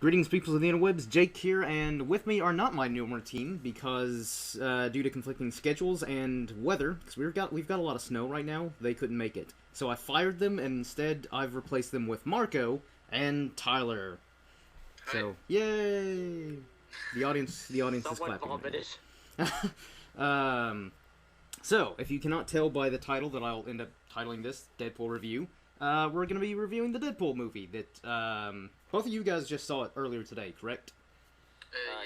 Greetings, people of the interwebs. Jake here, and with me are not my normal team because due to conflicting schedules and weather, because we've got a lot of snow right now, they couldn't make it. So I fired them, and instead I've replaced them with Marco and Tyler. Hi. So yay! The audience is Someone clapping. vomited. So if you cannot tell by the title that I'll end up titling this Deadpool review, we're going to be reviewing the Deadpool movie that both of you guys just saw it earlier today, correct?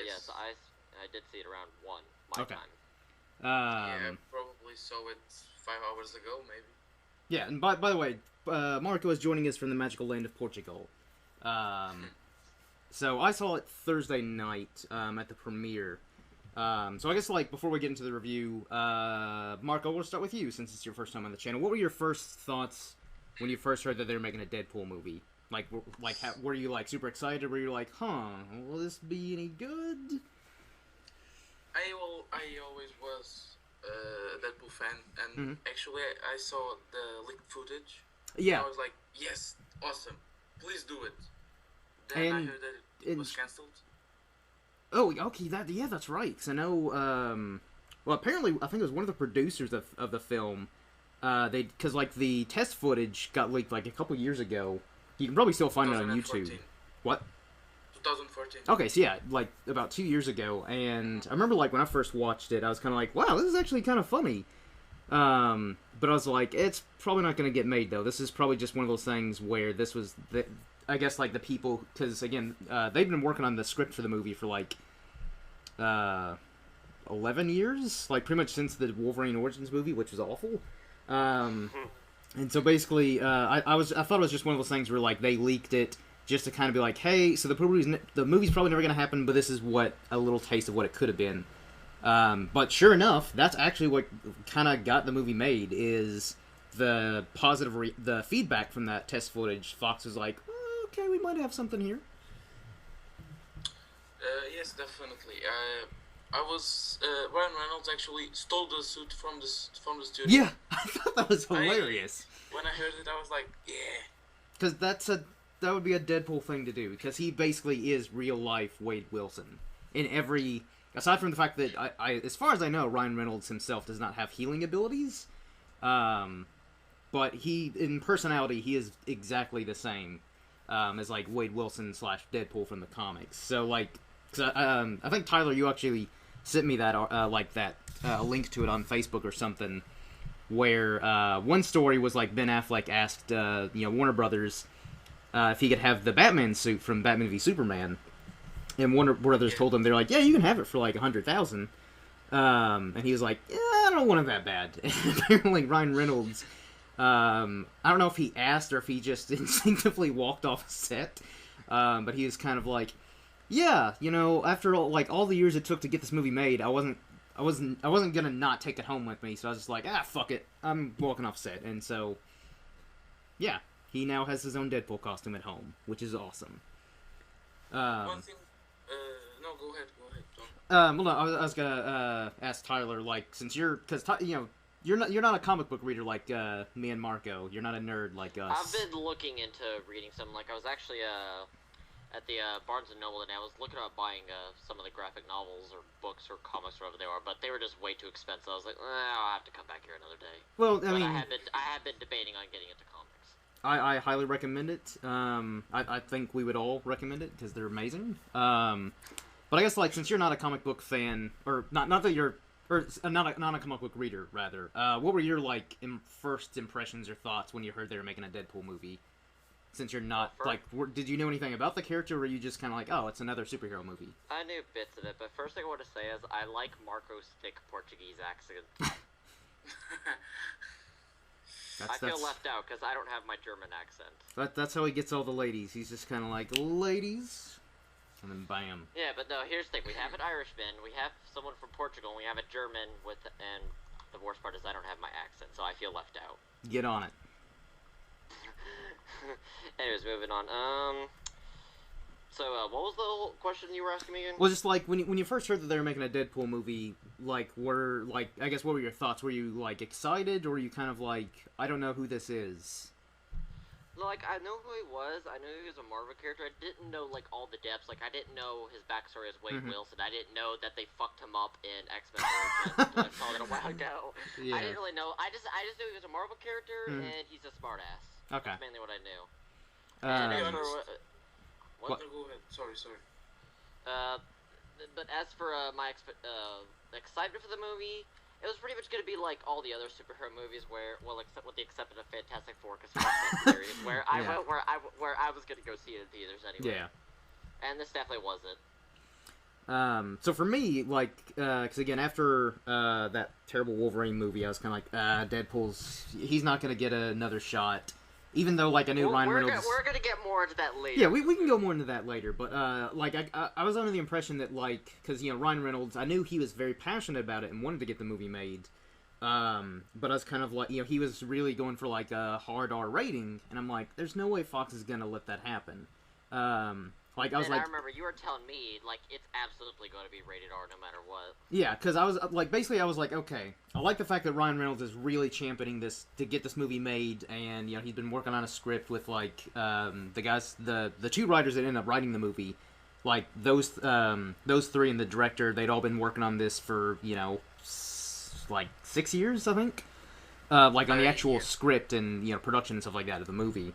Yes, I did see it around 1, my Okay. time. Yeah, I probably saw it 5 hours ago, maybe. Yeah, and by the way, Marco is joining us from the magical land of Portugal. So I saw it Thursday night at the premiere. So I guess, like, before we get into the review, Marco, we'll start with you since it's your first time on the channel. What were your first thoughts when you first heard that they were making a Deadpool movie? Were you, like, super excited? Were you like, will this be any good? I always was a Deadpool fan, and actually I saw the leaked footage. Yeah. I was like, yes, awesome, please do it. Then I And heard that it was cancelled. Oh, okay, that's right. Because I know, well, apparently, I think it was one of the producers of the film. Because, like, the test footage got leaked, like, a couple years ago. You can probably still find it on YouTube. 2014. What? 2014. Okay, so yeah, like, about 2 years ago. And I remember, like, when I first watched it, I was kind of like, wow, this is actually kind of funny. But I was like, it's probably not going to get made, though. This is probably just one of those things where this was, I guess, like, the people, because, again, they've been working on the script for the movie for, like, 11 years? Like, pretty much since the Wolverine Origins movie, which was awful. And so basically, I thought it was just one of those things where, like, they leaked it just to kind of be like, hey, so the movie's probably never going to happen, but this is a little taste of what it could have been. But sure enough, that's actually what kind of got the movie made, is the the feedback from that test footage. Fox was like, okay, we might have something here. Yes, definitely. I was Ryan Reynolds actually stole the suit from the studio. Yeah, I thought that was hilarious. When I heard it, I was like, yeah. Because that would be a Deadpool thing to do, because he basically is real life Wade Wilson in every. Aside from the fact that I as far as I know, Ryan Reynolds himself does not have healing abilities, but in personality he is exactly the same as, like, Wade Wilson / Deadpool from the comics. So, like, I think Tyler, you actually sent me that link to it on Facebook or something, where one story was like Ben Affleck asked Warner Brothers if he could have the Batman suit from Batman v Superman, and Warner Brothers told him, they're like, yeah, you can have it for like $100,000, and he was like, yeah, I don't want it that bad. And apparently Ryan Reynolds, I don't know if he asked or if he just instinctively walked off set, but he was kind of like, yeah, after all the years it took to get this movie made, I wasn't gonna not take it home with me, so I was just like, fuck it, I'm walking off set. And so, yeah, he now has his own Deadpool costume at home, which is awesome. One thing, no, go ahead, Tom. Well, no, I was gonna ask Tyler, like, since you're not a comic book reader like me and Marco, you're not a nerd like us. I've been looking into reading some, like, I was actually at the Barnes & Noble, and I was looking about buying some of the graphic novels or books or comics, whatever they were, but they were just way too expensive. I was like, I'll have to come back here another day. Well, I have been debating on getting into comics. I highly recommend it. I think we would all recommend it because they're amazing. But I guess, like, since you're not a comic book fan, or not that you're, or not a comic book reader rather, what were your, like, first impressions or thoughts when you heard they were making a Deadpool movie? Since you're not, did you know anything about the character, or were you just kind of like, oh, it's another superhero movie? I knew bits of it, but first thing I want to say is I like Marco's thick Portuguese accent. I feel left out because I don't have my German accent. That's how he gets all the ladies. He's just kind of like, ladies, and then bam. Yeah, but no, here's the thing. We have an Irishman, we have someone from Portugal, and we have a German and the worst part is I don't have my accent, so I feel left out. Get on it. Anyways, moving on. So, what was the whole question you were asking me again? Well, just like when you first heard that they were making a Deadpool movie, like, I guess, what were your thoughts? Were you, like, excited, or were you kind of like, I don't know who this is? Like, I know who he was. I knew he was a Marvel character. I didn't know, like, all the depths. Like, I didn't know his backstory as Wade Wilson. I didn't know that they fucked him up in X-Men Origins. I saw that a while ago. Yeah. I didn't really know. I just knew he was a Marvel character, and he's a smartass. Okay. That's mainly what I knew. What? What? Go ahead. Sorry. But as for my excitement for the movie, it was pretty much going to be like all the other superhero movies, except with the exception of Fantastic Four, because series, where I was going to go see it in theaters anyway. Yeah. And this definitely wasn't. So for me, like, because again, after that terrible Wolverine movie, I was kind of like, he's not going to get another shot. Even though, like, I knew Ryan Reynolds... We're gonna get more into that later. Yeah, we can go more into that later, but, like, I was under the impression that, like, because, you know, Ryan Reynolds, I knew he was very passionate about it and wanted to get the movie made, but I was kind of like, you know, he was really going for, like, a hard R rating, and I'm like, there's no way Fox is gonna let that happen. Like, I was like... I remember you were telling me, like, it's absolutely going to be rated R no matter what. Yeah, because I was, like, basically I was like, okay, I like the fact that Ryan Reynolds is really championing this to get this movie made, and, you know, he's been working on a script with, like, the guys, the two writers that ended up writing the movie, like, those three and the director, they'd all been working on this for, you know, like, 6 years, I think, like, on the actual script and, you know, production and stuff like that of the movie.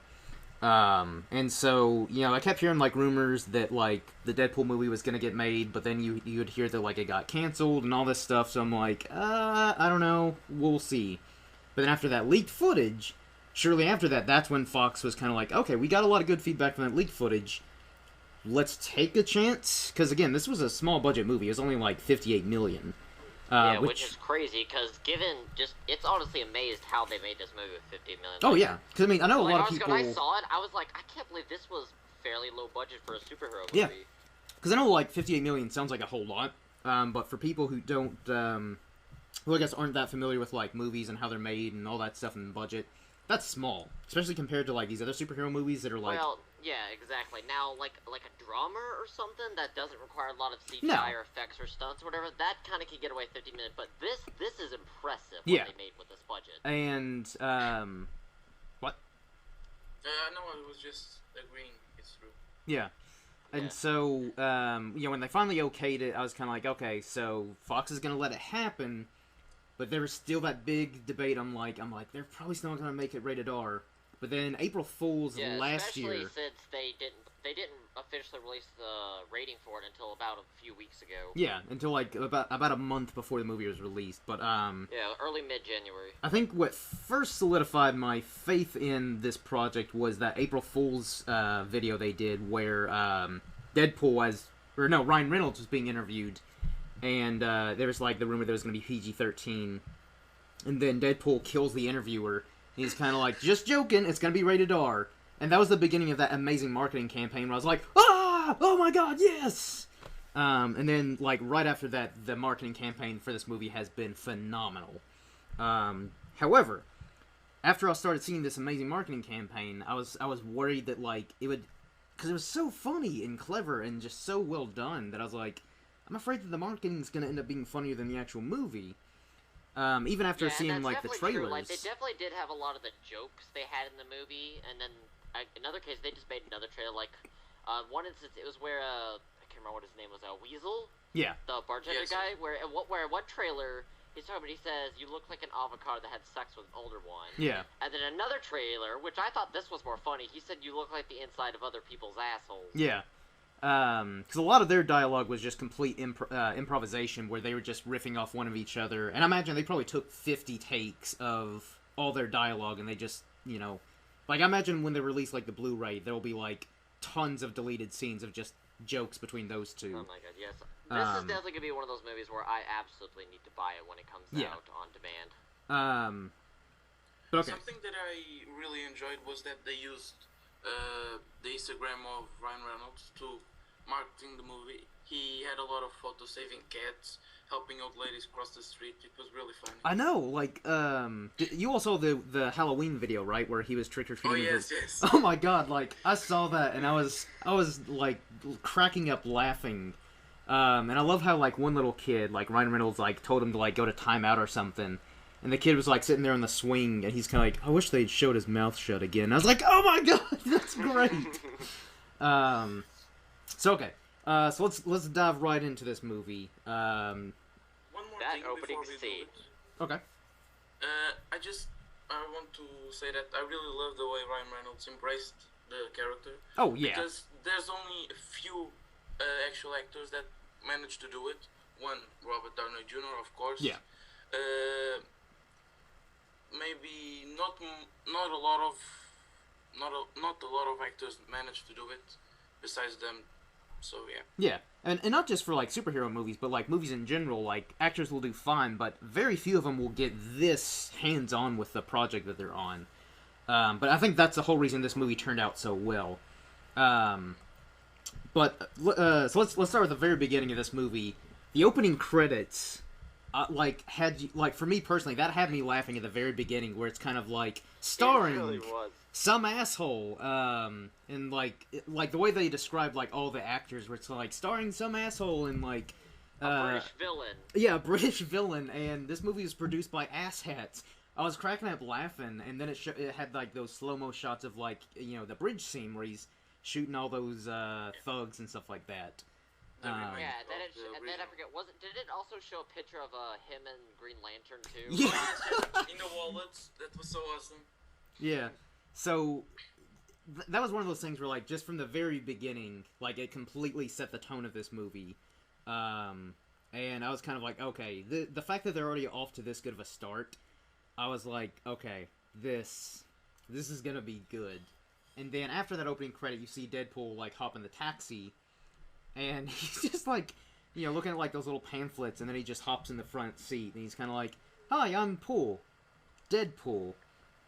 And so, you know, I kept hearing, like, rumors that, like, the Deadpool movie was gonna get made, but then you would hear that, like, it got canceled and all this stuff, so I'm like, I don't know, we'll see. But then after that leaked footage, shortly after that, that's when Fox was kind of like, okay, we got a lot of good feedback from that leaked footage, let's take a chance, because, again, this was a small budget movie, it was only, like, $58 million. Which is crazy, because it's honestly amazed how they made this movie with $50 million. Oh, yeah, because, I mean, I know a lot of people... When I saw it, I was like, I can't believe this was fairly low budget for a superhero movie. Yeah, because I know, like, $58 million sounds like a whole lot, but for people who don't, who I guess aren't that familiar with, like, movies and how they're made and all that stuff and budget, that's small, especially compared to, like, these other superhero movies that are, like... Well, yeah, exactly. Now, like a drama or something that doesn't require a lot of CGI or effects or stunts or whatever, that kind of can get away 50 minutes. But this is impressive what they made with this budget. And what? No, I was just agreeing. It's true. Yeah. And so, you know, when they finally okayed it, I was kind of like, okay, so Fox is gonna let it happen, but there was still that big debate. I'm like, they're probably still not gonna make it rated R. But then April Fool's last year... especially since they didn't officially release the rating for it until about a few weeks ago. Yeah, until like about a month before the movie was released. But yeah, early mid-January. I think what first solidified my faith in this project was that April Fool's video they did where Ryan Reynolds was being interviewed, and there was like the rumor there was going to be PG-13, and then Deadpool kills the interviewer. He's kind of like, just joking, it's going to be rated R. And that was the beginning of that amazing marketing campaign where I was like, oh my god, yes! And then, like, right after that, the marketing campaign for this movie has been phenomenal. However, after I started seeing this amazing marketing campaign, I was worried that, like, it would... Because it was so funny and clever and just so well done that I was like, I'm afraid that the marketing's going to end up being funnier than the actual movie. Even after seeing, like, the trailers. True. Like, they definitely did have a lot of the jokes they had in the movie, and then, in another case, they just made another trailer, like, one instance, it was where, I can't remember what his name was, Weasel? Yeah. The bartender guy, where one trailer, he's talking about, he says, you look like an avocado that had sex with an older one. Yeah. And then another trailer, which I thought this was more funny, he said, you look like the inside of other people's assholes. Yeah. Because a lot of their dialogue was just complete improvisation, where they were just riffing off one of each other. And I imagine they probably took 50 takes of all their dialogue, and they just, you know... Like, I imagine when they release, like, the Blu-ray, there'll be, like, tons of deleted scenes of just jokes between those two. Oh my god, yes. This is definitely going to be one of those movies where I absolutely need to buy it when it comes out on demand. But okay. Something that I really enjoyed was that they used the Instagram of Ryan Reynolds to marketing the movie. He had a lot of photos saving cats, helping old ladies cross the street. It was really funny. I know, like, you all saw the Halloween video, right, where he was trick-or-treating? Oh, yes. Oh my god, like, I saw that, and I was, like, cracking up laughing. And I love how, like, one little kid, like, Ryan Reynolds, like, told him to, like, go to timeout or something. And the kid was like sitting there on the swing, and he's kind of like, I wish they'd showed his mouth shut again. And I was like, oh my god, that's great. So let's dive right into this movie. One more That thing opening before we scene. do it. Okay. I want to say that I really love the way Ryan Reynolds embraced the character. Oh yeah. Because there's only a few actual actors that managed to do it. One, Robert Downey Jr., of course. Yeah. Maybe not a lot of actors managed to do it besides them. So yeah. Yeah, and not just for like superhero movies, but like movies in general. Like actors will do fine, but very few of them will get this hands-on with the project that they're on. But I think that's the whole reason this movie turned out so well. So let's start with the very beginning of this movie. The opening credits, for me personally, that had me laughing at the very beginning, where it's kind of like starring. It really was. Some asshole, and like the way they described like all the actors, where it's like starring some asshole and like A British villain. yeah, a British villain, and this movie was produced by asshats. I was cracking up laughing, and then it had like those slow-mo shots of like the bridge scene where he's shooting all those thugs and stuff like that. The remake Yeah, of and then I forget. Did it also show a picture of him and Green Lantern too? Yeah. in the wallets. That was so awesome. Yeah. So that was one of those things where, like, just from the very beginning, like, it completely set the tone of this movie. And I was kind of like, okay, the fact that they're already off to this good of a start, I was like, okay, this is gonna be good. And then after that opening credit, you see Deadpool like hop in the taxi, and he's just like, looking at like those little pamphlets, and then he just hops in the front seat, and he's kind of like, "Hi, I'm Pool, Deadpool,"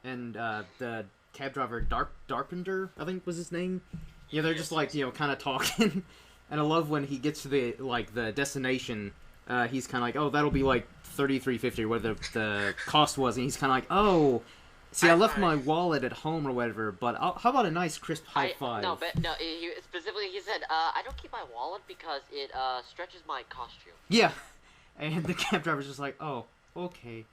and the cab driver Darpenter, I think was his name. Yeah, they're just like kind of talking, and I love when he gets to the destination. He's kind of like, "Oh, that'll be like $33.50, whatever the cost was," and he's kind of like, "Oh, see, I left my wallet at home or whatever, but how about a nice crisp high five?" No, specifically he said, "I don't keep my wallet because it stretches my costume." Yeah, and the cab driver's just like, "Oh, okay,"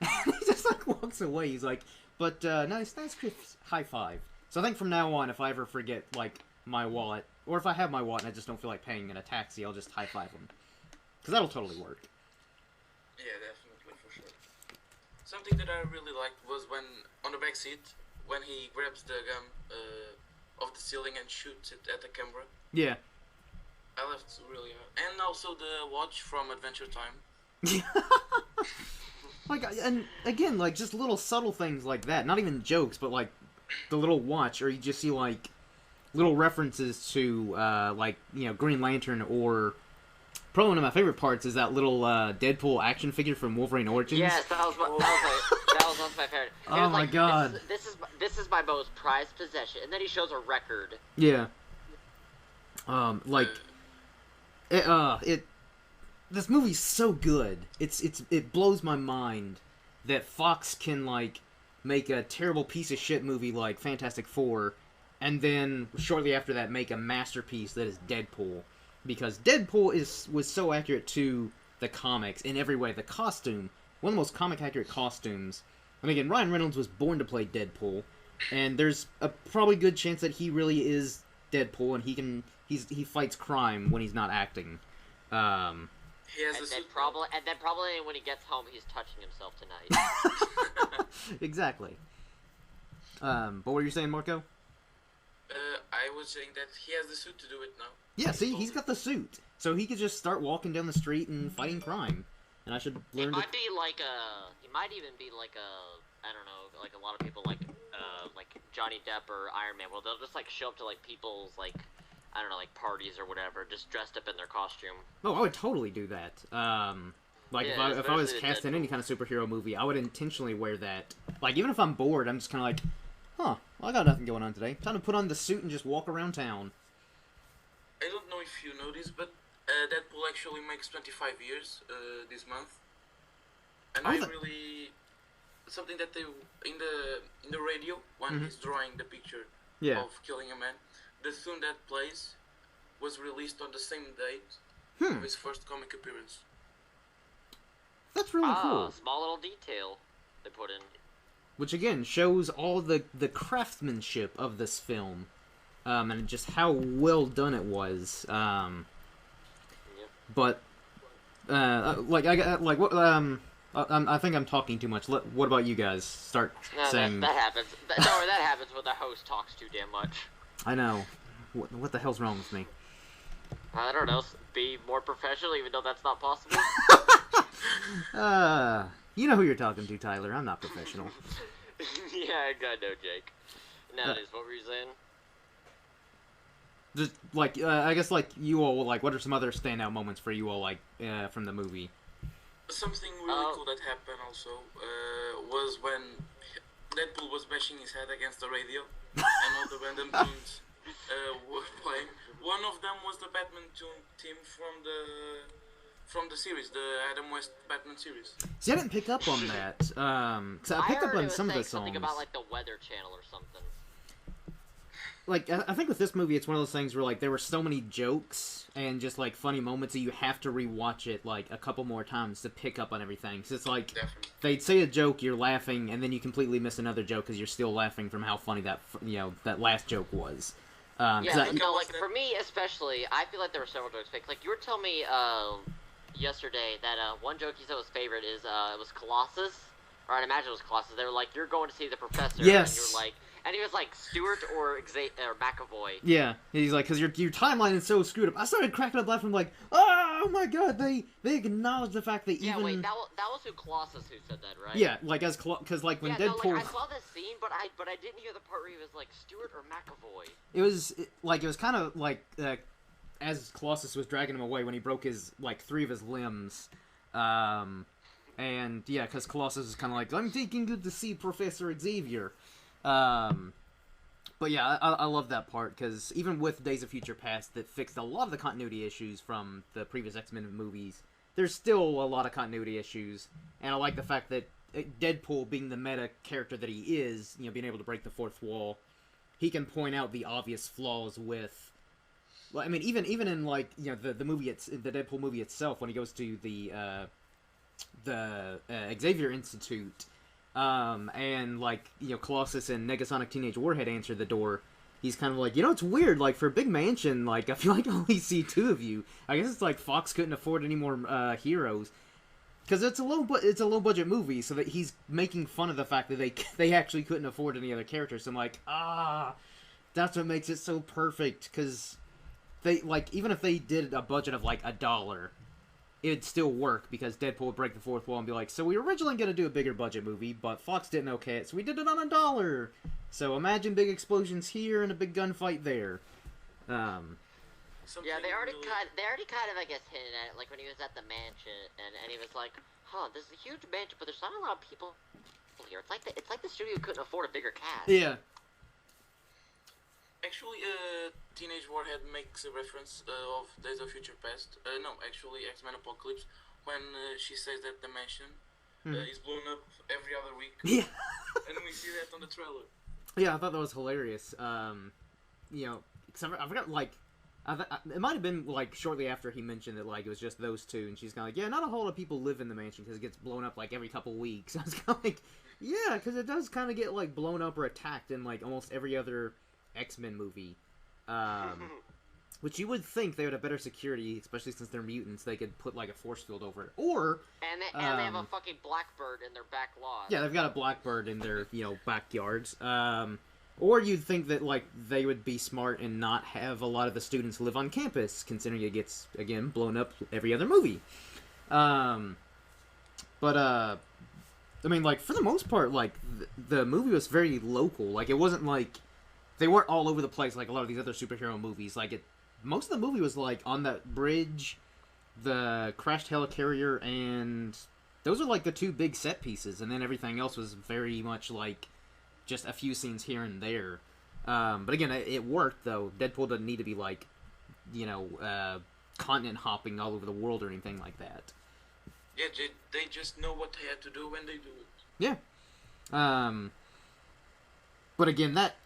and he just like walks away. He's like, "But nice crisp high five." So I think from now on, if I ever forget like my wallet, or if I have my wallet and I just don't feel like paying in a taxi, I'll just high five him, because that'll totally work. Yeah, definitely, for sure. Something that I really liked was when, on the back seat, when he grabs the gun off the ceiling and shoots it at the camera. Yeah. I laughed really hard. And also the watch from Adventure Time. Like, and again, like, just little subtle things like that. Not even jokes, but, like, the little watch, or you just see, like, little references to, Green Lantern, or... Probably one of my favorite parts is that little Deadpool action figure from Wolverine Origins. Yes, that was one of my favorite. Oh my god. This is my most prized possession, and then he shows a record. Yeah. This movie's so good. It blows my mind that Fox can like make a terrible piece of shit movie like Fantastic Four, and then shortly after that make a masterpiece that is Deadpool. Because Deadpool was so accurate to the comics in every way. The costume, one of the most comic accurate costumes. And again, Ryan Reynolds was born to play Deadpool, and there's a probably good chance that he really is Deadpool, and he fights crime when he's not acting. He has And then probably when he gets home, he's touching himself tonight. Exactly. But what were you saying, Marco? I was saying that he has the suit to do it now. Yeah, see, he's got the suit, so he could just start walking down the street and fighting crime. And I should learn. He might even be like I don't know, like a lot of people like Johnny Depp or Iron Man. Well, they'll just like show up to like people's like I don't know, like parties or whatever, just dressed up in their costume. Oh, I would totally do that. If I was cast in any kind of superhero movie, I would intentionally wear that. Like, even if I'm bored, I'm just kind of like, well, I got nothing going on today. Time to put on the suit and just walk around town. I don't know if you know this, but Deadpool actually makes 25 years this month, and something that they in the radio when he's drawing the picture of killing a man, the tune that plays was released on the same date of his first comic appearance. That's really cool. Small little detail they put in. Which again shows all the craftsmanship of this film, and just how well done it was. But I think I'm talking too much. What about you guys? Start saying. That happens. That happens when the host talks too damn much. I know. What the hell's wrong with me? I don't know. Be more professional, even though that's not possible. You know who you're talking to, Tyler. I'm not professional. Yeah, I know, Jake. Nowadays, what were you saying? Just I guess you all what are some other standout moments for you all from the movie? Something really cool that happened also was when Deadpool was bashing his head against the radio and all the random tunes were playing. One of them was the Batman tune team from the series, the Adam West Batman series. See, I didn't pick up on that. 'Cause I picked up on some of the songs. Something about the Weather Channel or something. I think with this movie, it's one of those things where there were so many jokes and just funny moments that you have to rewatch it a couple more times to pick up on everything. So it's Definitely. they'd say a joke, you're laughing, and then you completely miss another joke because you're still laughing from how funny that that last joke was. For me especially, I feel like there were several jokes fake. You were telling me yesterday that one joke you said was favorite is it was Colossus, or I'd imagine it was Colossus. They were like, "You're going to see the professor," yes. And you were like. And he was like, Stewart or McAvoy. Yeah, he's like, because your timeline is so screwed up. I started cracking up laughing, oh my god, they acknowledge the fact that Yeah, wait, that was who Colossus who said that, right? Yeah, because when Deadpool... No, I saw this scene, but I didn't hear the part where he was like, Stewart or McAvoy. It was kind of as Colossus was dragging him away when he broke his, 3 of his limbs, and yeah, because Colossus was kind of I'm taking good to see Professor Xavier. But yeah, I love that part, because even with Days of Future Past that fixed a lot of the continuity issues from the previous X-Men movies, there's still a lot of continuity issues, and I like the fact that Deadpool, being the meta character that he is, being able to break the fourth wall, he can point out the obvious flaws with... Well, I mean, even in the movie, the Deadpool movie itself, when he goes to the Xavier Institute... and Colossus and Negasonic Teenage Warhead answer the door. He's kind of it's weird, for a big mansion, I feel I only see 2 of you. I guess it's Fox couldn't afford any more heroes, because it's a low budget movie, so that he's making fun of the fact that they actually couldn't afford any other characters. So I'm that's what makes it so perfect, because they even if they did a budget of $1, it'd still work, because Deadpool would break the fourth wall and be like, so we were originally going to do a bigger budget movie, but Fox didn't okay it, so we did it on $1. So imagine big explosions here and a big gunfight there. Yeah, they already kind of, I guess, hinted at it, when he was at the mansion, and he was like, this is a huge mansion, but there's not a lot of people here. It's like the studio couldn't afford a bigger cast. Yeah. Actually, Teenage Warhead makes a reference of Days of Future Past. No, actually, X-Men Apocalypse, when she says that the mansion is blown up every other week. Yeah. And we see that on the trailer. Yeah, I thought that was hilarious. Cause I forgot, it might have been, shortly after he mentioned that, it was just those 2, and she's kind of yeah, not a whole lot of people live in the mansion, because it gets blown up, every couple weeks. I was kind of yeah, because it does kind of get, blown up or attacked in, almost every other X-Men movie, which you would think they would have better security, especially since they're mutants. They could put a force field over it, or and they have a fucking blackbird in their back lawn. Yeah, they've got a blackbird in their backyards. Or you'd think that they would be smart and not have a lot of the students live on campus, considering it gets again blown up every other movie. But I mean, for the most part, the movie was very local. It wasn't they weren't all over the place like a lot of these other superhero movies. Most of the movie was on that bridge, the crashed helicarrier, and those are the 2 big set pieces, and then everything else was very much just a few scenes here and there. But again, it worked though. Deadpool doesn't need to be continent hopping all over the world or anything like that. Yeah, they just know what they had to do when they do it. Yeah. But again, that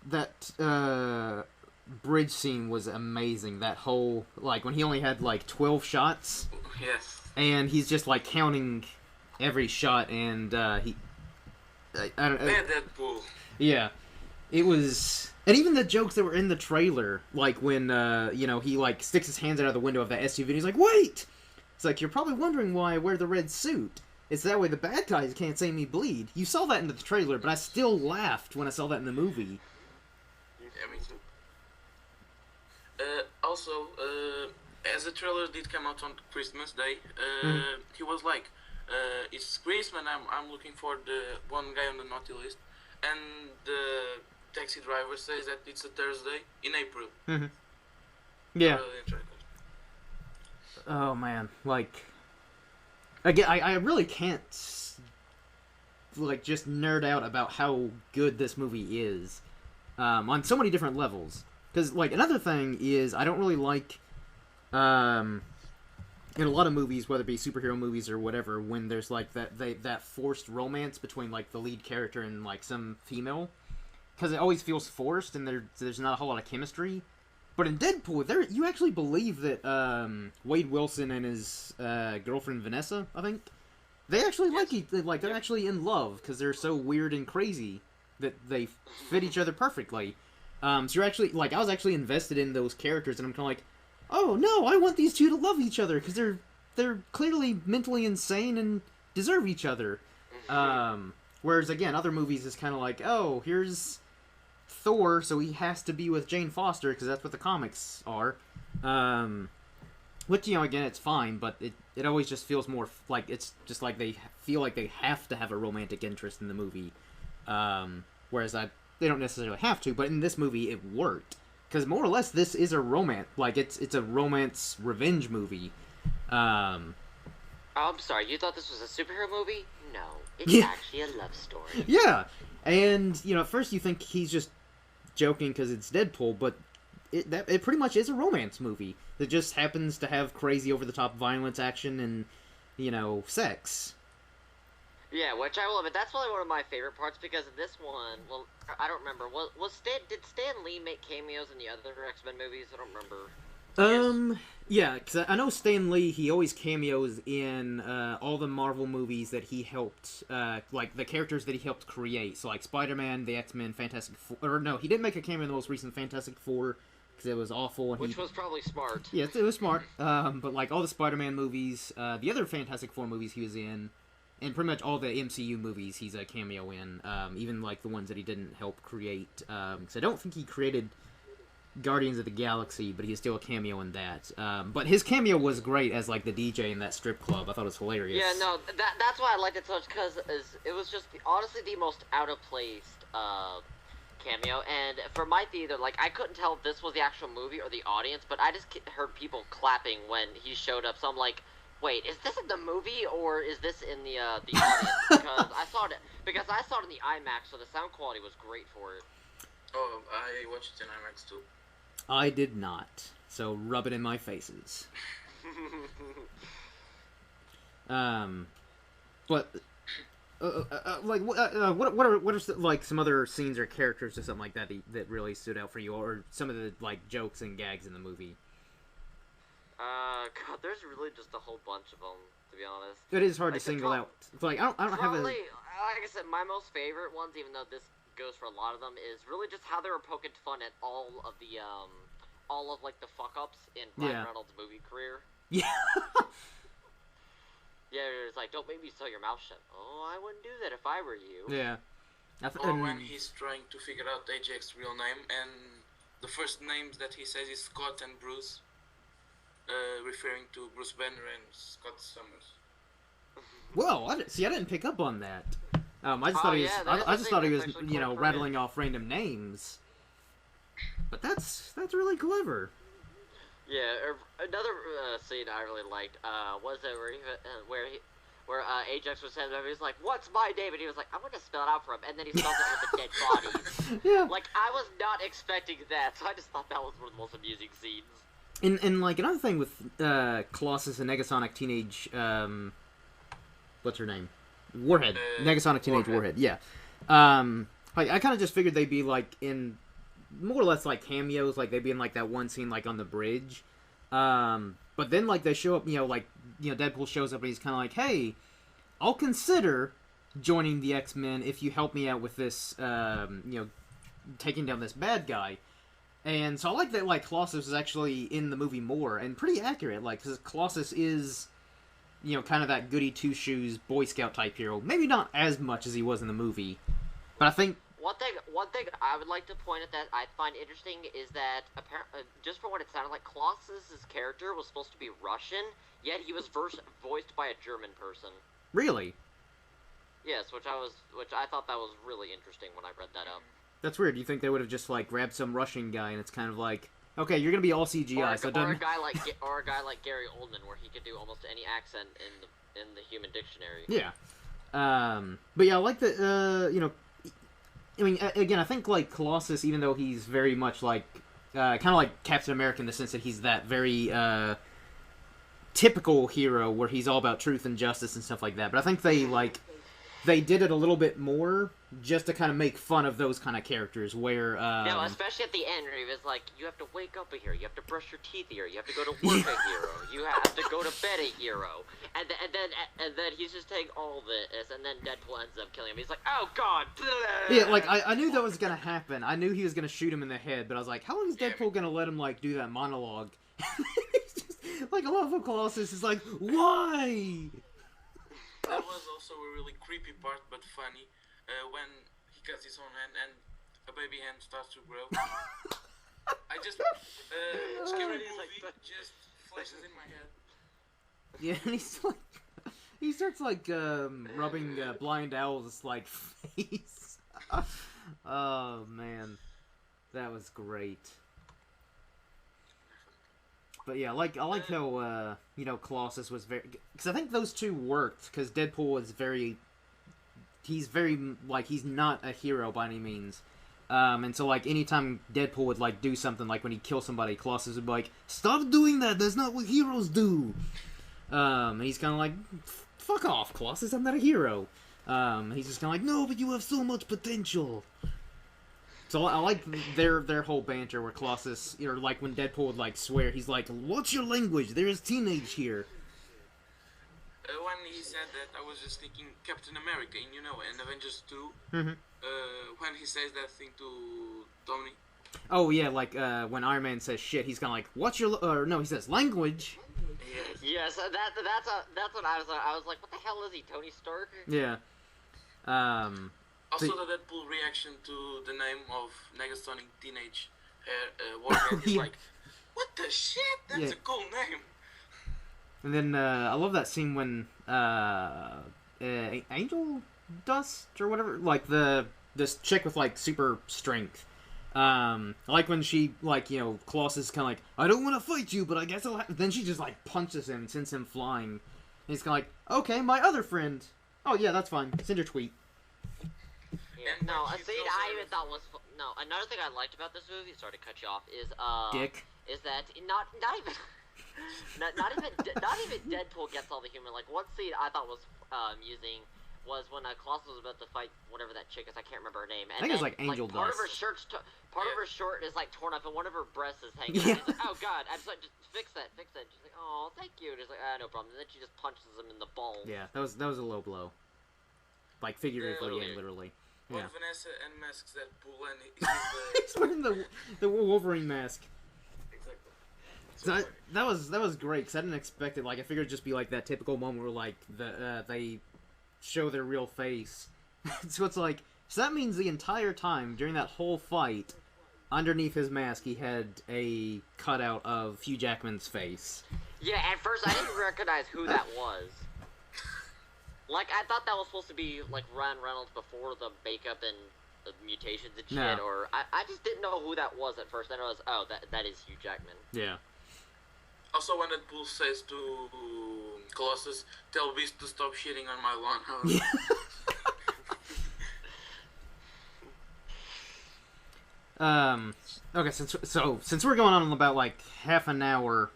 bridge scene was amazing. That whole, when he only had, 12 shots. Yes. And he's just, counting every shot, and I don't. Bad Deadpool. Yeah, it was, and even the jokes that were in the trailer, like when he like sticks his hands out of the window of that SUV, and he's like, "Wait!" It's like, you're probably wondering why I wear the red suit. It's that way the bad guys can't see me bleed. You saw that in the trailer, but I still laughed when I saw that in the movie. Yeah, me too. Also, as the trailer did come out on Christmas Day, he was like, "It's Christmas. I'm looking for the one guy on the naughty list," and the taxi driver says that it's a Thursday in April. Mm-hmm. Yeah. I really enjoyed that. Oh man, like, again, I really can't like just nerd out about how good this movie is, on so many different levels. Because like another thing is I don't really like, in a lot of movies, whether it be superhero movies or whatever, when there's like that forced romance between like the lead character and like some female, because it always feels forced and there's not a whole lot of chemistry. But in Deadpool, you actually believe that Wade Wilson and his girlfriend Vanessa, I think, they actually they're actually in love because they're so weird and crazy that they fit each other perfectly. So you're actually like, I was actually invested in those characters, and I'm kind of like, oh no, I want these two to love each other because they're clearly mentally insane and deserve each other. Whereas again, other movies is kind of like, oh, here's Thor, so he has to be with Jane Foster because that's what the comics are. Which, again, it's fine, but it always just feels more like it's just like they feel like they have to have a romantic interest in the movie. Whereas they don't necessarily have to, but in this movie it worked. Because more or less this is a romance, like it's a romance revenge movie. I'm sorry, you thought this was a superhero movie? No, it's actually a love story. Yeah, and at first you think he's just joking because it's Deadpool, but it pretty much is a romance movie that just happens to have crazy over-the-top violence, action, and sex. Yeah, which I will admit, that's probably one of my favorite parts, because in this one, well, I don't remember, did Stan Lee make cameos in the other X-Men movies? I don't remember. Yeah, because I know Stan Lee, he always cameos in all the Marvel movies that he helped, like the characters that he helped create. So like Spider-Man, the X-Men, Fantastic Four, or no, he didn't make a cameo in the most recent Fantastic Four because it was awful. And which was probably smart. Yeah, it was smart. But like all the Spider-Man movies, the other Fantastic Four movies he was in, and pretty much all the MCU movies he's a cameo in, even like the ones that he didn't help create. Because I don't think he created Guardians of the Galaxy, but he's still a cameo in that. But his cameo was great as like the DJ in that strip club. I thought it was hilarious. Yeah, no, that's why I liked it so much, because it was just honestly the most out of place cameo. And for my theater, like, I couldn't tell if this was the actual movie or the audience, but I just heard people clapping when he showed up. So I'm like, wait, is this in the movie or is this in the audience? Because I saw it in the IMAX, so the sound quality was great for it. Oh, I watched it in IMAX too. I did not, so rub it in my faces. But like, what are like some other scenes or characters or something like that that really stood out for you, or some of the like jokes and gags in the movie? God, there's really just a whole bunch of them, to be honest. It is hard to single out. Like, I don't have a... Like I said, my most favorite ones, even though this goes for a lot of them, is really just how they were poking fun at all of like the fuck ups in Ryan Reynolds' movie career. Yeah. Yeah, it's like, don't make me sew your mouth shut. Oh, I wouldn't do that if I were you. Yeah. Or when he's trying to figure out Ajax's real name, and the first names that he says is Scott and Bruce, referring to Bruce Banner and Scott Summers. Whoa! I didn't pick up on that. I just thought he was. I just thought he was, rattling off random names. But that's really clever. Yeah. Another scene I really liked was it where Ajax was saying, he was like, "What's my name?" And he was like, "I'm going to spell it out for him," and then he spells it with the dead bodies. Yeah. Like, I was not expecting that, so I just thought that was one of the most amusing scenes. And like another thing with Colossus and Negasonic Teenage what's her name? Warhead. Negasonic Teenage Warhead. Yeah. Like I kind of just figured they'd be like in more or less like cameos, like they'd be in like that one scene like on the bridge. But then like they show up, Deadpool shows up and he's kind of like, "Hey, I'll consider joining the X-Men if you help me out with this, taking down this bad guy. And so I like that, like, Colossus is actually in the movie more, and pretty accurate, like, because Colossus is, kind of that goody two-shoes Boy Scout type hero. Maybe not as much as he was in the movie, but I think... One thing I would like to point out that I find interesting is that, just from what it sounded like, Colossus's character was supposed to be Russian, yet he was voiced by a German person. Really? Yes, which I thought that was really interesting when I read that up. That's weird. You think they would have just, like, grabbed some Russian guy, and it's kind of like, okay, you're gonna be all CGI, so it doesn't... Or a guy like Gary Oldman, where he could do almost any accent in the human dictionary. Yeah. But yeah, I like that, I mean, again, I think, like, Colossus, even though he's very much, like, kind of like Captain America in the sense that he's that very, typical hero where he's all about truth and justice and stuff like that. But I think they did it a little bit more just to kind of make fun of those kind of characters where... No, especially at the end where he was like, you have to wake up a hero, you have to brush your teeth a hero, you have to go to work a hero, you have to go to bed a hero. And then he's just taking all this, and then Deadpool ends up killing him. He's like, oh god! Yeah, like, I knew that was gonna happen. I knew he was gonna shoot him in the head, but I was like, how long is Deadpool gonna let him, like, do that monologue? Like, a lot of Colossus is like, why? That was also a really creepy part, but funny, when he cuts his own hand and a baby hand starts to grow. I just, scary movie just flashes in my head. Yeah, and he starts like, rubbing Blind Owl's, like, face. Oh, man. That was great. But yeah, I like how, Colossus was very... Because I think those two worked, because Deadpool is he's very, like, he's not a hero by any means. And so, like, anytime Deadpool would, like, do something, like when he'd kill somebody, Colossus would be like, stop doing that, that's not what heroes do! And he's kind of like, fuck off, Colossus, I'm not a hero. He's just kind of like, no, but you have so much potential. So I like their whole banter where Colossus, or like when Deadpool would like swear, he's like, what's your language? There is teenage here. When he said that, I was just thinking Captain America in Avengers 2. Mm-hmm. When he says that thing to Tony. Oh yeah, like when Iron Man says shit, he's kind of like, what's your, or no, he says language. Yes, that's what I was like, what the hell is he, Tony Stark? Yeah. Also, the Deadpool reaction to the name of Negasonic Teenage Warhead is like, what the shit? That's a cool name. And then I love that scene when Angel Dust or whatever, like this chick with like super strength. I like when she Colossus is kind of like, I don't want to fight you, but I guess I'll. Then she just like punches him, sends him flying. And he's kind of like, okay, my other friend. Oh yeah, that's fine. Send her tweet. Yeah. No, a scene I even thought was another thing I liked about this movie, sorry to cut you off, is Dick. Is that not even not even Deadpool gets all the humor. Like one scene I thought was amusing was when Colossus was about to fight whatever that chick is. I can't remember her name. And I think it was like Angel Dust. Part of her shirt is like torn up, and one of her breasts is hanging out. He's like, oh god, I'm just like, just fix that. She's like, oh, thank you. And he's like, no problem. And then she just punches him in the balls. Yeah, that was a low blow. Like figuratively and literally. Yeah. Vanessa and masks that pull and he's wearing the Wolverine mask. Exactly. So that was great because I didn't expect it. Like I figured it'd just be like that typical moment where like they show their real face. So it's like, so that means the entire time during that whole fight, underneath his mask he had a cutout of Hugh Jackman's face. Yeah, at first I didn't recognize who that was. Like, I thought that was supposed to be, like, Ryan Reynolds before the makeup and the mutations and shit, or... I just didn't know who that was at first, then I was, oh, that is Hugh Jackman. Yeah. Also, when Deadpool says to Colossus, tell Beast to stop shitting on my lawn. Okay, since we're going on about, like, half an hour,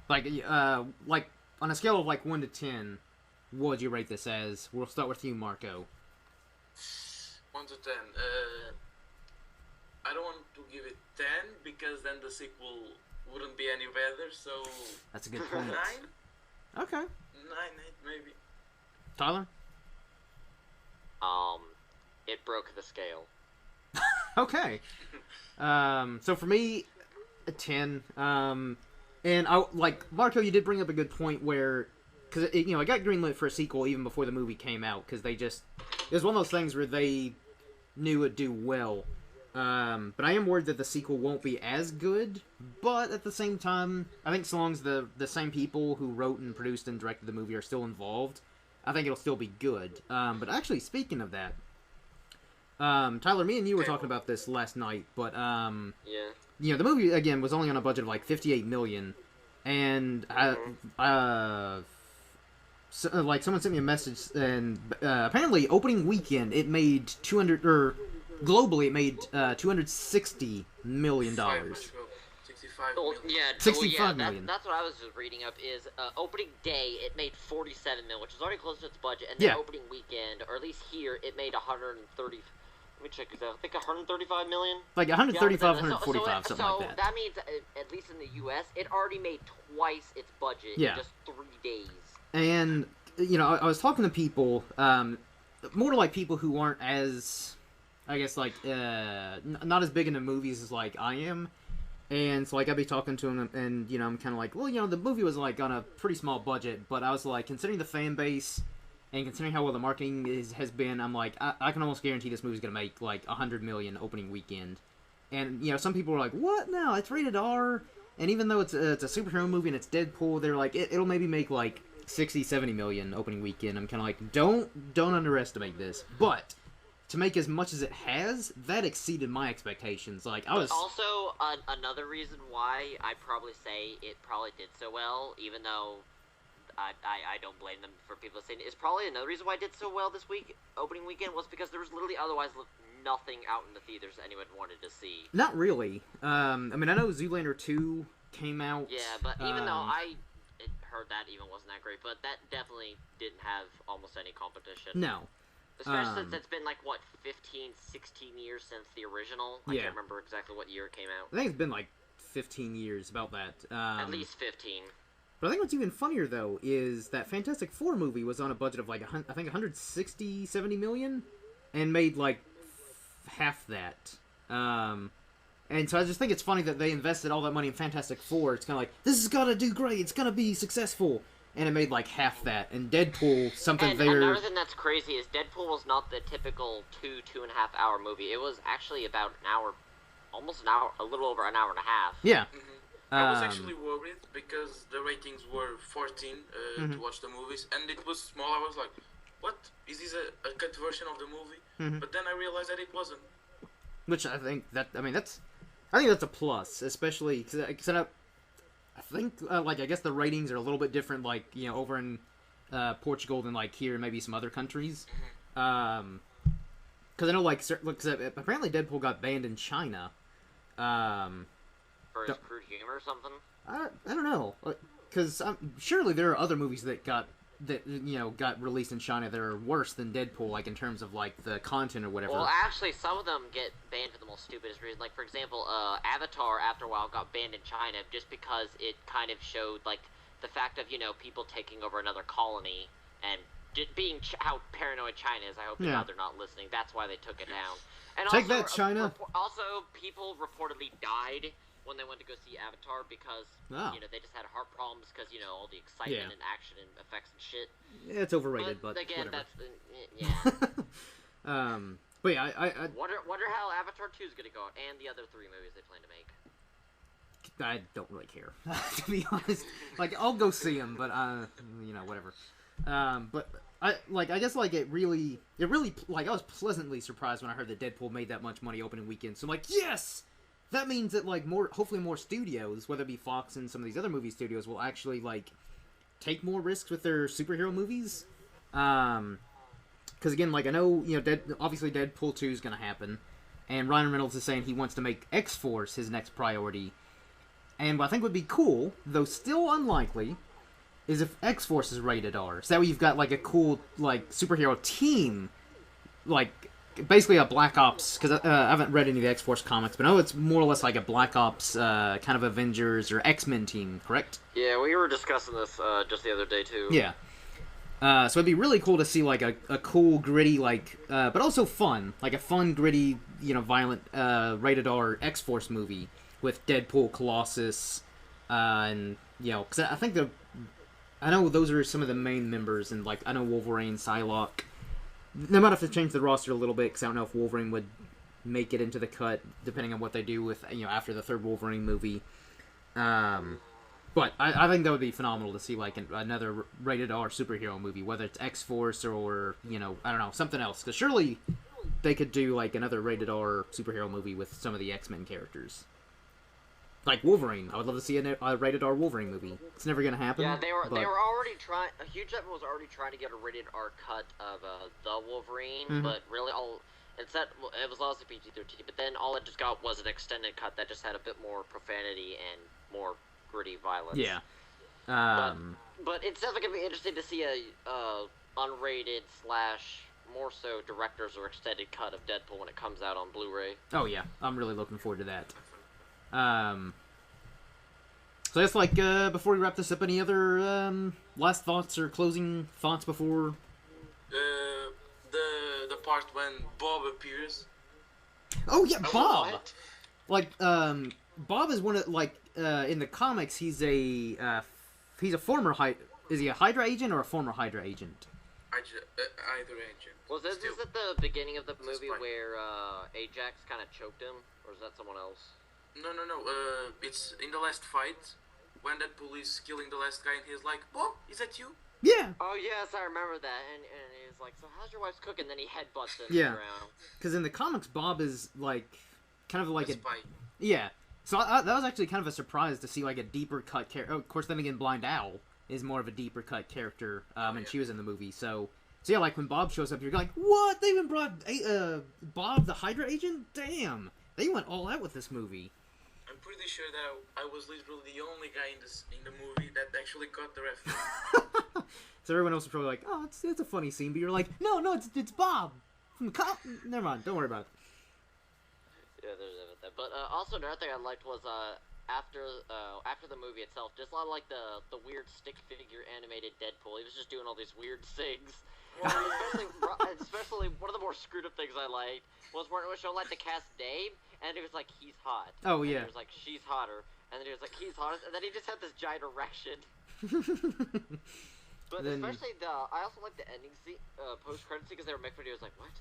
like, on a scale of, like, 1 to 10... what would you rate this as? We'll start with you, Marco. 1 to 10. I don't want to give it 10 because then the sequel wouldn't be any better. So that's a good point. 9. Okay. 9, 8 maybe. Tyler? It broke the scale. Okay. So for me, a 10. And I like Marco. You did bring up a good point where, because it got greenlit for a sequel even before the movie came out because it was one of those things where they knew it'd do well. But I am worried that the sequel won't be as good. But at the same time, I think so long as the same people who wrote and produced and directed the movie are still involved, I think it'll still be good. But actually, speaking of that, Tyler, me and you were talking about this last night, but Yeah. the movie again was only on a budget of like $58 million, and like someone sent me a message, and apparently opening weekend it made globally it made $260 million. 65 Well, million. yeah, 65 million. That's what I was just reading up. Is opening day it made 47 mil, which is already close to its budget, and then opening weekend, or at least here, it made 130. Let me check this out. I think 135 million. Like 135, Yeah, 145, something like that. So that means, at least in the U.S., it already made twice its budget in just 3 days. And I was talking to people, more like people who aren't as, I guess, like not as big into movies as like I am. And so, like, I'd be talking to him, and, I'm kind of like, well, the movie was, like, on a pretty small budget, but I was like, considering the fan base, and considering how well the marketing has been, I'm like, I can almost guarantee this movie's gonna make, like, $100 million opening weekend. And, some people are like, what? No, it's rated R, and even though it's a superhero movie and it's Deadpool, they're like, it'll maybe make, like, 60, 70 million opening weekend. I'm kind of like, don't underestimate this. But to make as much as it has, that exceeded my expectations. Like, I was... Also, another reason why I probably say it probably did so well, even though I don't blame them for people saying it, is probably another reason why it did so well this week, opening weekend, was because there was literally otherwise nothing out in the theaters anyone wanted to see. Not really. I mean, I know Zoolander 2 came out. Yeah, but even though I heard that even wasn't that great, but that definitely didn't have almost any competition. No. Especially since it's been, like, what, 15, 16 years since the original? I can't remember exactly what year it came out. I think it's been, like, 15 years, about that. At least 15. But I think what's even funnier, though, is that Fantastic Four movie was on a budget of, like, I think 160, 70 million, and made, like, half that. And so I just think it's funny that they invested all that money in Fantastic Four. It's kind of like, this is gonna do great, it's gonna be successful. And it made like half that. And Deadpool, something there. Another thing that's crazy is Deadpool was not the typical 2.5 hour movie. It was actually about an hour, almost an hour, a little over an hour and a half. Yeah. Mm-hmm. I was actually worried because the ratings were 14 to watch the movies, and it was small. I was like, what? Is this a cut version of the movie? But then I realized that it wasn't. Which I think that's a plus, especially because I think, like, I guess the ratings are a little bit different, like, over in Portugal than, like, here and maybe some other countries. Because I know, like, cause apparently Deadpool got banned in China. For his crude humor or something? I don't know. Because surely there are other movies that got released in China that are worse than Deadpool, like, in terms of, like, the content or whatever. Well, actually, some of them get banned for the most stupidest reason. Like, for example, Avatar, after a while, got banned in China just because it kind of showed, like, the fact of, people taking over another colony and being how paranoid China is. I hope to God they're not listening. That's why they took it down. And Take also, that, China! Also, people reportedly died when they went to go see Avatar because, they just had heart problems because, all the excitement and action and effects and shit. Yeah, it's overrated, but again, whatever. that's, But yeah, I wonder how Avatar 2 is going to go, and the other 3 movies they plan to make. I don't really care, to be honest. Like, I'll go see them, but, whatever. But, I guess, like, it really, like, I was pleasantly surprised when I heard that Deadpool made that much money opening weekend. So I'm like, yes! That means that, like, hopefully more studios, whether it be Fox and some of these other movie studios, will actually, like, take more risks with their superhero movies. Because, again, like, I know, obviously Deadpool 2 is going to happen, and Ryan Reynolds is saying he wants to make X-Force his next priority. And what I think would be cool, though still unlikely, is if X-Force is rated R. So that way you've got, like, a cool, like, superhero team, like, basically a Black Ops, because I haven't read any of the X-Force comics, but I know it's more or less like a Black Ops kind of Avengers or X-Men team, correct? Yeah, we were discussing this just the other day, too. Yeah. So it'd be really cool to see like a cool, gritty, like, but also fun, like a fun, gritty, violent, rated R X-Force movie with Deadpool, Colossus, and because I think I know those are some of the main members, and like I know Wolverine, Psylocke. They might have to change the roster a little bit because I don't know if Wolverine would make it into the cut depending on what they do with after the third Wolverine movie. But I think that would be phenomenal to see like another rated R superhero movie, whether it's X-Force or I don't know, something else. Because surely they could do like another rated R superhero movie with some of the X-Men characters. Like Wolverine, I would love to see a rated R Wolverine movie. It's never gonna happen. Yeah, they were already trying. Hugh Jackman was already trying to get a rated R cut of the Wolverine, but really it was also PG-13. But then all it just got was an extended cut that just had a bit more profanity and more gritty violence. Yeah. But it sounds like it'd be interesting to see a unrated / more so director's or extended cut of Deadpool when it comes out on Blu-ray. Oh yeah, I'm really looking forward to that. So that's like before we wrap this up, any other last thoughts or closing thoughts before? The part when Bob appears. Oh yeah, Bob. What? Like Bob is one of in the comics he's a former is he a Hydra agent or a former Hydra agent? Either agent. Was this at the beginning of the movie where Ajax kind of choked him, or is that someone else? No. It's in the last fight when Deadpool is killing the last guy, and he's like, "Bob, is that you?" Yeah. Oh yes, I remember that. And he's like, "So how's your wife's cooking?" Then he headbutts him around. Because in the comics, Bob is like kind of like a spy. Yeah. So that was actually kind of a surprise to see like a deeper cut character. Oh, of course, then again, Blind Owl is more of a deeper cut character, and she was in the movie. So yeah, like when Bob shows up, you're like, "What? They even brought Bob the Hydra agent? Damn, they went all out with this movie." I'm pretty sure that I was literally the only guy in the movie that actually got the reference. So everyone else was probably like, "Oh, it's a funny scene," but you're like, "No, it's Bob from the cop." Never mind, don't worry about it. Yeah, there's that. But also another thing I liked was after the movie itself, just a lot of like the weird stick figure animated Deadpool. He was just doing all these weird things. Especially one of the more screwed up things I liked was when it was showing like the cast name, and it was like, "He's hot." Oh yeah. And it was like, "She's hotter," and then he was like, "He's hottest," and then he just had this giant erection. But especially I also like the ending scene, post-credit scene, because they were making videos like, "What?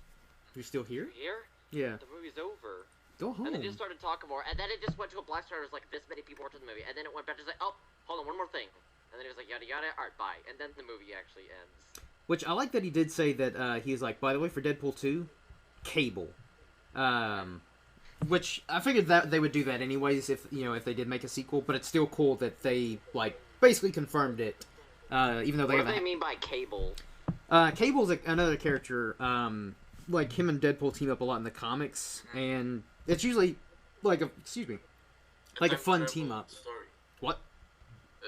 You're still here? You're here? Yeah. The movie's over. Go home." And they just started talking more, and then it just went to a black star. It was like, this many people watching the movie, and then it went back to like, "Oh, hold on, one more thing," and then it was like, "Yada yada, alright, bye," and then the movie actually ends. Which I like that he did say that he's like, by the way, for Deadpool 2, Cable. Which I figured that they would do that anyways if they did make a sequel, but it's still cool that they like basically confirmed it. Even though they What do they mean by Cable? Cable's another character. Like him and Deadpool team up a lot in the comics, and it's usually like a fun team up. Story. What?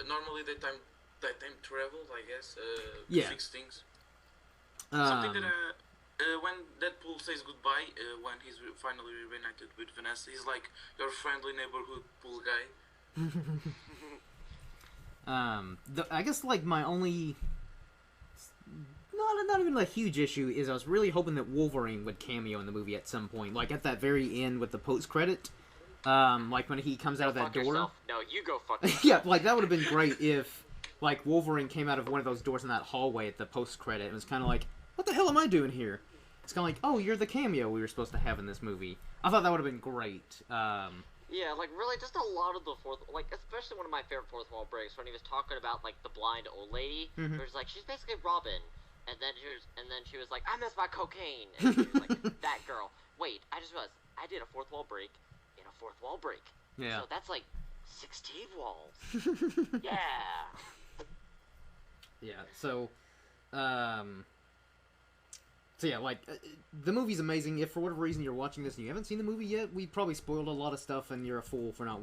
Normally they time travel, I guess. Fix things. Something that when Deadpool says goodbye, when he's finally reunited with Vanessa, he's like your friendly neighborhood pool guy. I guess like my only, not even a huge issue is I was really hoping that Wolverine would cameo in the movie at some point, like at that very end with the post credit, like when he comes out of that door. Yourself. No, you go fuck yourself. Yeah, like that would have been great if like Wolverine came out of one of those doors in that hallway at the post credit and was kind of like, "What the hell am I doing here?" It's kind of like, "Oh, you're the cameo we were supposed to have in this movie." I thought that would have been great. Yeah, like really, just a lot of the especially one of my favorite fourth wall breaks when he was talking about like the blind old lady, where it's like she's basically Robin, and then she was like, "I miss my cocaine," and she was like, "That girl." Wait, I just realized I did a fourth wall break in a fourth wall break. Yeah. So that's like 16 walls. Yeah. Yeah. So yeah, like, the movie's amazing. If for whatever reason you're watching this and you haven't seen the movie yet, we probably spoiled a lot of stuff and you're a fool for not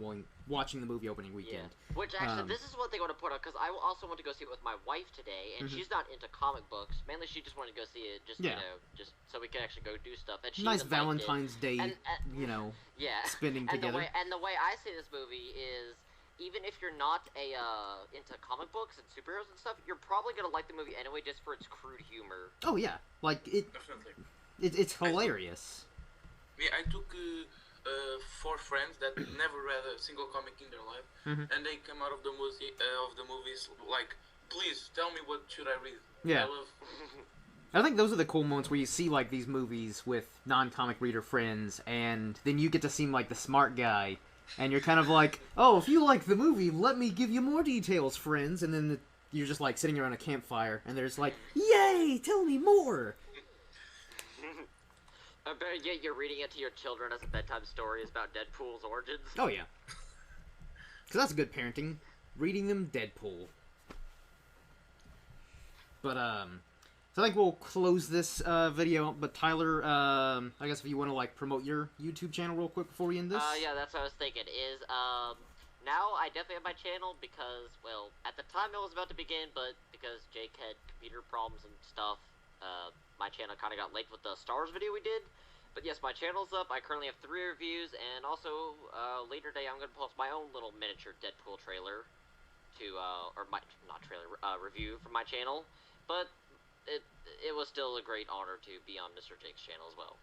watching the movie opening weekend. Yeah. Which, actually, this is one thing I want to point out, because I also went to go see it with my wife today, and she's not into comic books. Mainly, she just wanted to go see it, just so we could actually go do stuff. And she nice Valentine's Day, yeah. spending together. The way I see this movie is, even if you're not into comic books and superheroes and stuff, you're probably gonna like the movie anyway, just for its crude humor. Oh yeah, like Definitely. it's hilarious. I took 4 friends that never read a single comic in their life, and they come out of the movies like, please tell me what should I read. Yeah. I think those are the cool moments where you see like these movies with non-comic reader friends, and then you get to seem like the smart guy, and you're kind of like, oh, if you like the movie, let me give you more details, friends. And then you're just like sitting around a campfire, and there's like, yay, tell me more. I bet yet you're reading it to your children as a bedtime story about Deadpool's origins. Oh yeah, because that's good parenting. Reading them Deadpool. But so I think we'll close this video. But Tyler, I guess if you want to like promote your YouTube channel real quick before we end this. Yeah, that's what I was thinking. Now I definitely have my channel because, well, at the time it was about to begin, but because Jake had computer problems and stuff, my channel kind of got late with the Star Wars video we did. But yes, my channel's up. I currently have 3 reviews, and also later today I'm gonna post my own little miniature Deadpool trailer to, or my review from my channel. But it was still a great honor to be on Mr. Jake's channel as well.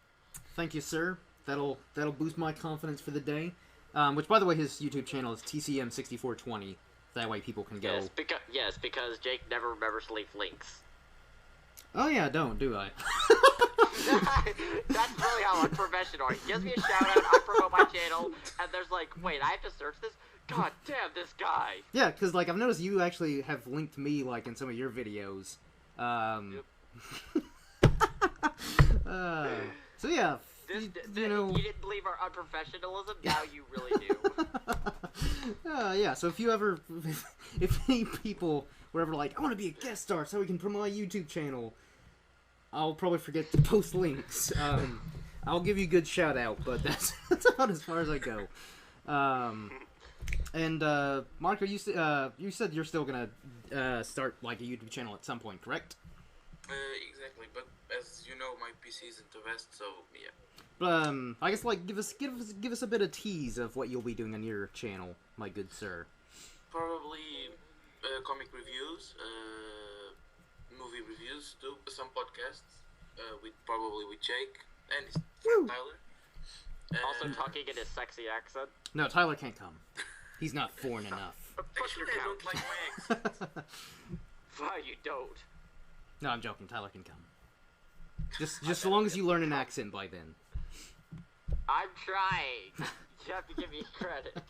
Thank you, sir. That'll boost my confidence for the day. Which, by the way, his YouTube channel is TCM6420. That way people can go. Yes, because Jake never remembers to leave links. Oh yeah, do I? That's really how unprofessional. He gives me a shout out, I promote my channel, and there's like, wait, I have to search this? God damn, this guy. Yeah, because like I've noticed you actually have linked me like in some of your videos. Yep. So yeah, you didn't believe our unprofessionalism. Now you really do. Yeah. So if any people were ever like, I want to be a guest star so we can promote my YouTube channel, I'll probably forget to post links. I'll give you a good shout out, but that's about as far as I go. And Marco, you said you're still gonna start like a YouTube channel at some point, correct? Exactly, but as you know, my PC isn't the best, so yeah. But I guess like give us a bit of tease of what you'll be doing on your channel, my good sir. Probably comic reviews, movie reviews, too. Some podcasts with Jake and his friend Tyler. Also talking in his sexy accent. No, Tyler can't come. He's not foreign enough. Actually, I don't like my accent. Why you don't? No, I'm joking. Tyler can come. Just so long as you learn an accent by then. I'm trying. You have to give me credit.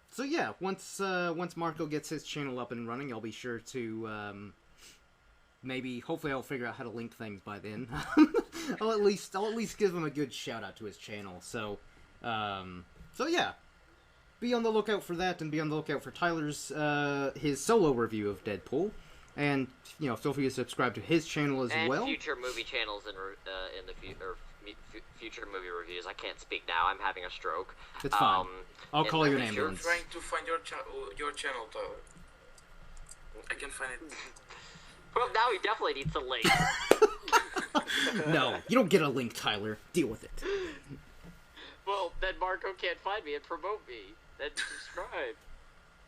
So yeah, once Marco gets his channel up and running, I'll be sure to hopefully I'll figure out how to link things by then. I'll at least give him a good shout out to his channel. So yeah, be on the lookout for that, and be on the lookout for Tyler's his solo review of Deadpool, and feel free to subscribe to his channel as well. And future movie channels in the future. Future movie reviews. I can't speak now. I'm having a stroke. It's fine. I'll call you an ambulance. You're trying to find your channel, Tyler. I can find it. Well, now he definitely needs a link. No, you don't get a link, Tyler. Deal with it. Well, then Marco can't find me and promote me. Then subscribe.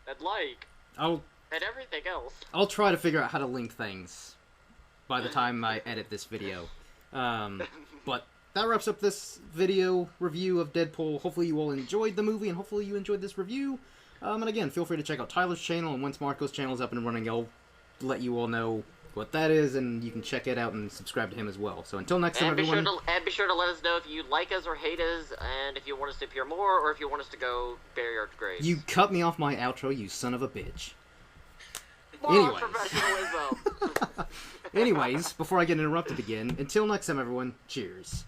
And like. And everything else. I'll try to figure out how to link things by the time I edit this video. But that wraps up this video review of Deadpool. Hopefully you all enjoyed the movie, and hopefully you enjoyed this review. And again, feel free to check out Tyler's channel, and once Marco's channel is up and running, I'll let you all know what that is, and you can check it out and subscribe to him as well. So until next time, everyone... And be sure to let us know if you like us or hate us, and if you want us to appear more, or if you want us to go bury our graves. You cut me off my outro, you son of a bitch. More professionalism. Anyways, before I get interrupted again, until next time, everyone, cheers.